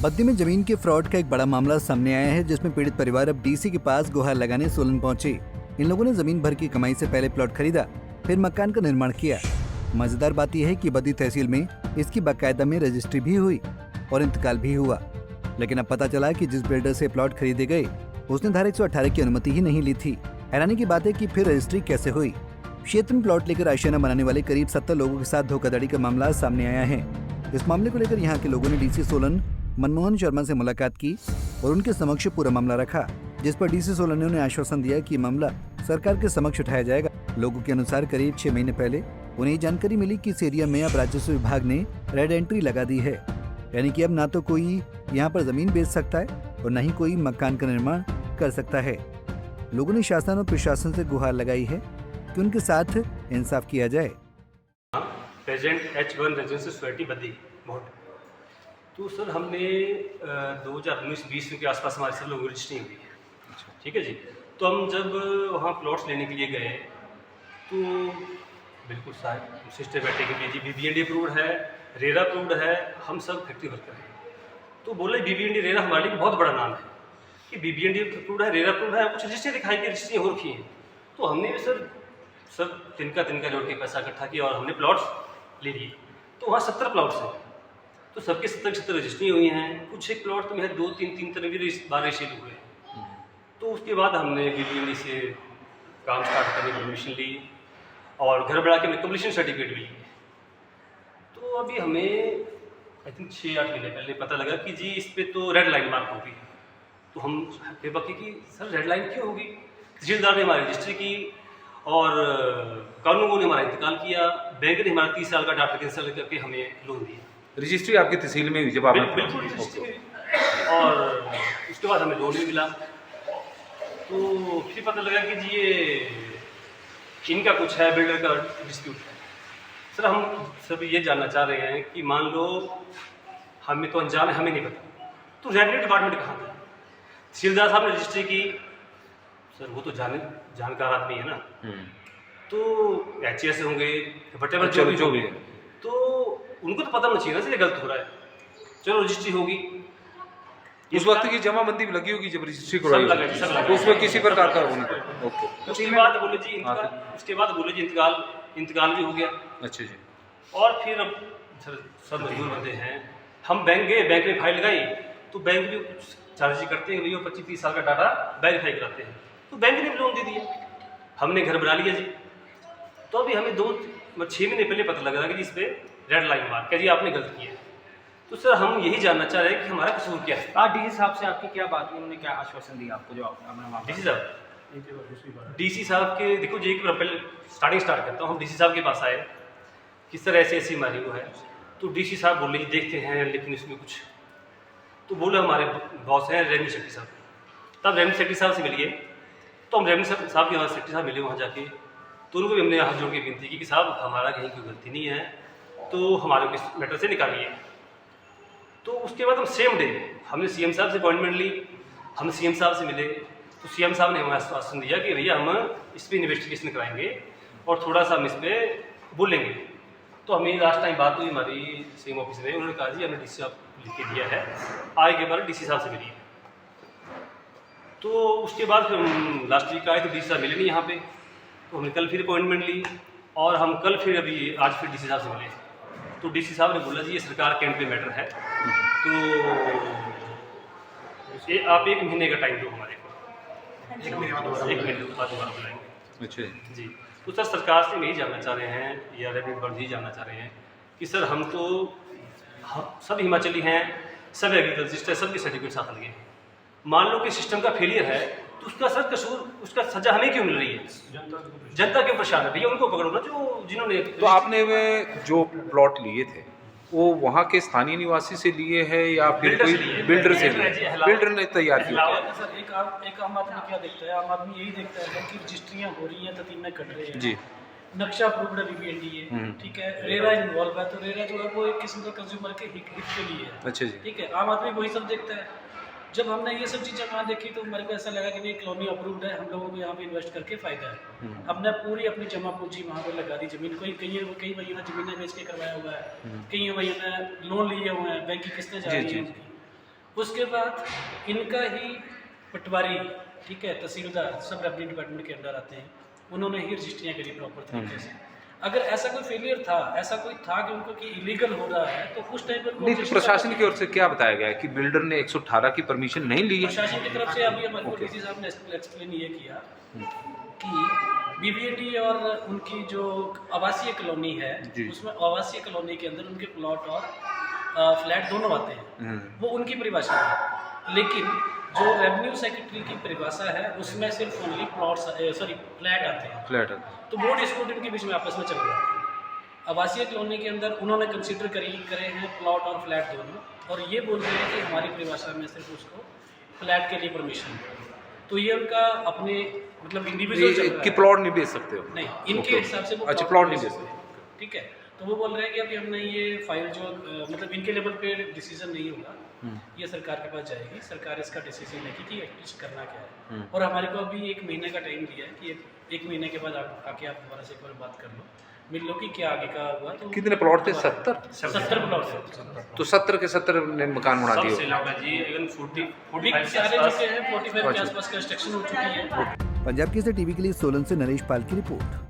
बद्दी में जमीन के फ्रॉड का एक बड़ा मामला सामने आया है, जिसमें पीड़ित परिवार अब डीसी के पास गुहार लगाने सोलन पहुंचे। इन लोगों ने जमीन भर की कमाई से पहले प्लॉट खरीदा, फिर मकान का निर्माण किया। मजेदार बात यह है कि बद्दी तहसील में इसकी बाकायदा में रजिस्ट्री भी हुई और इंतकाल भी हुआ। लेकिन अब पता चला कि जिस बिल्डर से प्लॉट खरीदे गए उसने धारा 118 की अनुमति ही नहीं ली थी। हैरानी की बात है कि फिर रजिस्ट्री कैसे हुई। क्षेत्र में प्लॉट लेकर आशियाना बनाने वाले करीब 70 लोगों के साथ धोखाधड़ी का मामला सामने आया है। इस मामले को लेकर यहाँ के लोगों ने डीसी सोलन मनमोहन शर्मा से मुलाकात की और उनके समक्ष पूरा मामला रखा, जिस पर डीसी सोलन ने उन्हें आश्वासन दिया कि मामला सरकार के समक्ष उठाया जाएगा। लोगों के अनुसार करीब 6 महीने पहले उन्हें जानकारी मिली कि इस एरिया में अब राजस्व विभाग ने रेड एंट्री लगा दी है, यानी कि अब ना तो कोई यहाँ पर जमीन बेच सकता है और न ही कोई मकान का निर्माण कर सकता है। लोगों ने शासन और प्रशासन से गुहार लगाई है कि उनके साथ इंसाफ किया जाए। Present H1 residential society Baddi मोट। तो सर हमने 2019-20 के आसपास हमारे सब लोगों की रजिस्ट्री हुई है, ठीक है जी। तो हम जब वहाँ प्लॉट्स लेने के लिए गए तो बिल्कुल साहब सिस्टर बैठे के जी BBND अप्रूव्ड है, रेरा अप्रूव्ड है, हम सब फैक्ट्री वर्कर हैं। तो बोले BBND रेरा हमारे लिए बहुत बड़ा नाम है कि BBND अप्रूव्ड है, रेरा अप्रूव्ड है, कुछ रजिस्ट्री दिखाई कि रजिस्ट्री हो रखी है। तो हमने भी सर सब तिनका जोड़ के पैसा इकट्ठा किया और हमने प्लॉट्स ले लिए। तो वहाँ 70 प्लॉट्स हैं, तो सबके 70 रजिस्ट्री हुई हैं। कुछ एक प्लॉट तो मेरे 2-3 तरह भी बार रजिस्ट्री हुए। तो उसके बाद हमने BBND से काम स्टार्ट करने की परमिशन ली और घर बढ़ा के हमने कंप्लीशन सर्टिफिकेट भी लिए। तो अभी हमें आई थिंक 6-8 महीने पहले पता लगा कि जी इस पर तो रेड लाइन मार्क होगी। तो हम बेबाकी कि सर रेड लाइन क्यों होगी। तहसीलदार ने हमारी रजिस्ट्री की और कानूनगो ने हमारा इंतकाल किया। बैंक ने हमारा 30 साल का डाटा कैंसिल करके हमें लोन दिया। रजिस्ट्री आपकी तहसील में हुई जब आपने बिल्कुल रजिस्ट्री। और उसके बाद हमें लोन भी मिला। तो फिर पता लगा कि जी ये इनका कुछ है, बिल्डर का डिस्प्यूट है। सर हम सब ये जानना चाह रहे हैं कि मान लो हमें तो अनजान है, हमें नहीं पता, तो रेवेन्यू डिपार्टमेंट कहाँ था। तहसीलदार साहब ने रजिस्ट्री की, सर वो तो जानकार आदमी है ना, तो HAS होंगे वटेवर जो भी है, तो उनको तो पता होना चाहिए ना, ये गलत हो रहा है। चलो रजिस्ट्री होगी। उस वक्त की जमाबंदी लगी होगी जब रजिस्ट्री करवाई होगी, तो उसमें किसी प्रकार का होना था। ओके। उसके बाद बोले जी इंतकाल भी हो गया। अच्छा जी। और फिर अब सर सब मजदूर बंदे हैं, हम बैंक गए, बैंक में फाइल लगाई तो बैंक भी चार्ज करते हैं, भैया 25-30 साल का डाटा वेरीफाई कराते हैं। तो बैंक ने भी लोन दे दिया, हमने घर बना लिया जी। तो अभी हमें 6 महीने पहले पता लग रहा है कि इस पर रेड लाइन मार्क है जी, आपने गलत किया है। तो सर हम यही जानना चाह रहे हैं कि हमारा कसूर क्या है। डीसी साहब से आपकी क्या बात हुई, उन्होंने क्या आश्वासन दिया आपको जो डीसी साहब के देखो जी, पहले स्टार्ट करता हूँ। हम डीसी साहब के पास आए कि सर ऐसी हमारी वो है। तो डीसी साहब बोले जी देखते हैं लेकिन इसमें कुछ, तो बोले हमारे बॉस हैं रेवेन्यू सेक्रेटरी साहब। तब रेवेन्यू सेक्रेटरी साहब से मिलिए, तो हम रेवेन्यू साहब के सेक्रेटरी साहब मिले वहाँ जाके। तो उनको भी हमने हाथ जोड़ के विनती की कि साहब हमारा कहीं कोई गलती नहीं है, तो हमारे को इस मैटर से निकालिए। तो उसके बाद हम सेम डे हमने CM साहब से अपॉइंटमेंट ली, हम CM साहब से मिले। तो CM साहब ने हमें आश्वासन दिया कि भैया हम इस पर इन्वेस्टिगेशन कराएंगे और थोड़ा सा हम इस पर बोलेंगे। तो हमें लास्ट टाइम बात हुई हमारी CM ऑफिस में, उन्होंने कहा जी हमने DC साहब लिख के दिया है, आए के बाद DC साहब से मिलिए। तो उसके बाद फिर हम लास्ट वीक आए तो DC साहब मिले नहीं यहाँ पे। तो हमने कल फिर अपॉइंटमेंट ली और हम कल फिर अभी आज फिर DC साहब से मिले। तो DC साहब ने बोला जी ये सरकार के एंड पे मैटर है, तो ये आप 1 महीने का टाइम दो हमारे को, 1 महीने बाद दोबारा बुलाएंगे। अच्छा जी। तो सर सरकार से हम यही जानना चाह रहे हैं या रेवेन्यू पर यही जानना चाह रहे हैं कि सर हम तो सब हिमाचली हैं, सब एग्रीकल्चरिस्ट है, सबके सर्टिफिकेट साथ लगे। मान लो कि सिस्टम का फेलियर है तो उसका सर कसूर, उसका सजा हमें क्यों मिल रही है, जनता क्यों परेशान है। भैया उनको पकड़ो ना जो जिन्होंने। तो आपने वे जो प्लॉट लिए थे वो वहाँ के स्थानीय निवासी से लिए हैं या फिर कोई बिल्डर से लिए? बिल्डर ने तैयार किया। सर एक आम आदमी क्या देखता है, आम आदमी यही देखता है कि रजिस्ट्रियाँ हो रही हैं, ततीमें कट रहे हैं जी, नक्शा अप्रूव्ड है BBND है, ठीक है, रेरा इन्वॉल्व है, तो रेरा जो है वो एक किस्म का कंज्यूमर के हित के लिए है। अच्छा जी, ठीक है, आम आदमी वही सब देखता है। जब हमने ये सब चीज़ें वहाँ देखी तो मेरे को ऐसा लगा कि नहीं कॉलोनी अप्रूव्ड है, हम लोगों को यहाँ पे इन्वेस्ट करके फ़ायदा है। हमने पूरी अपनी जमा पूंजी वहाँ पर लगा दी। ज़मीन कई भैया ने ज़मीनें बेच के करवाया हुआ है, कई भैया ने लोन लिए हुए हैं, बैंक की किस्तें जा रही हैं उनकी। उसके बाद इनका ही पटवारी, ठीक है, तहसीलदार सब रेवेन्यू डिपार्टमेंट के अंडर आते हैं, उन्होंने ही रजिस्ट्रियाँ करी प्रॉपर तरीके से। अगर ऐसा कोई फेलियर था, ऐसा कोई था कि उनको कि इलीगल हो रहा है, तो उस टाइम पर नहीं, तो प्रशासन की ओर से क्या बताया गया है कि बिल्डर ने 118 की परमिशन नहीं ली है? प्रशासन की तरफ से अभी हमारे को डीसी साहब ने एक्सप्लेन ये किया कि बीबीएडी और उनकी जो आवासीय कॉलोनी है, जी। उसमें आवासीय कॉलोनी के अंदर उनके प्लॉट और फ्लैट दोनों आते हैं, वो उनकी परिभाषा है। लेकिन जो रेवेन्यू सेक्रेटरी की परिभाषा है उसमें सिर्फ ओनली फ्लैट आते हैं। फ्लैट तो वो डिस्प्यूट इनके बीच में आपस में चल रहा है। आवासीय कॉलोनी के अंदर उन्होंने कंसीडर करे हैं प्लॉट और फ्लैट दोनों, और ये बोल रहे हैं कि हमारी परिभाषा में सिर्फ उसको फ्लैट के लिए परमिशन है। तो ये उनका अपने मतलब इंडिविजुअल कि प्लॉट नहीं बेच सकते हो? नहीं, इनके हिसाब से वो अच्छा, प्लॉट नहीं बेच सकते, ठीक है। तो वो बोल रहे हैं कि अभी हमने ये फाइल जो मतलब इनके लेवल पे डिसीजन नहीं होगा, ये सरकार के पास जाएगी, सरकार इसका डिसीजन लेगी कि एटलीस्ट करना क्या है। और हमारे को अभी 1 महीने का टाइम दिया है कि 1 महीने के बाद आके आप दोबारा से एक बार बात कर लो, मिल लो कि क्या आगे का हुआ। तो कितने प्लॉट थे? 70 प्लॉट थे। तो 70 के 70 ने मकान बना दिए। जी इवन 45 सारे जो हैं 45 के आसपास कंस्ट्रक्शन हो चुकी है। पंजाब केसरी टीवी के लिए सोलन से नरेश पाल की रिपोर्ट।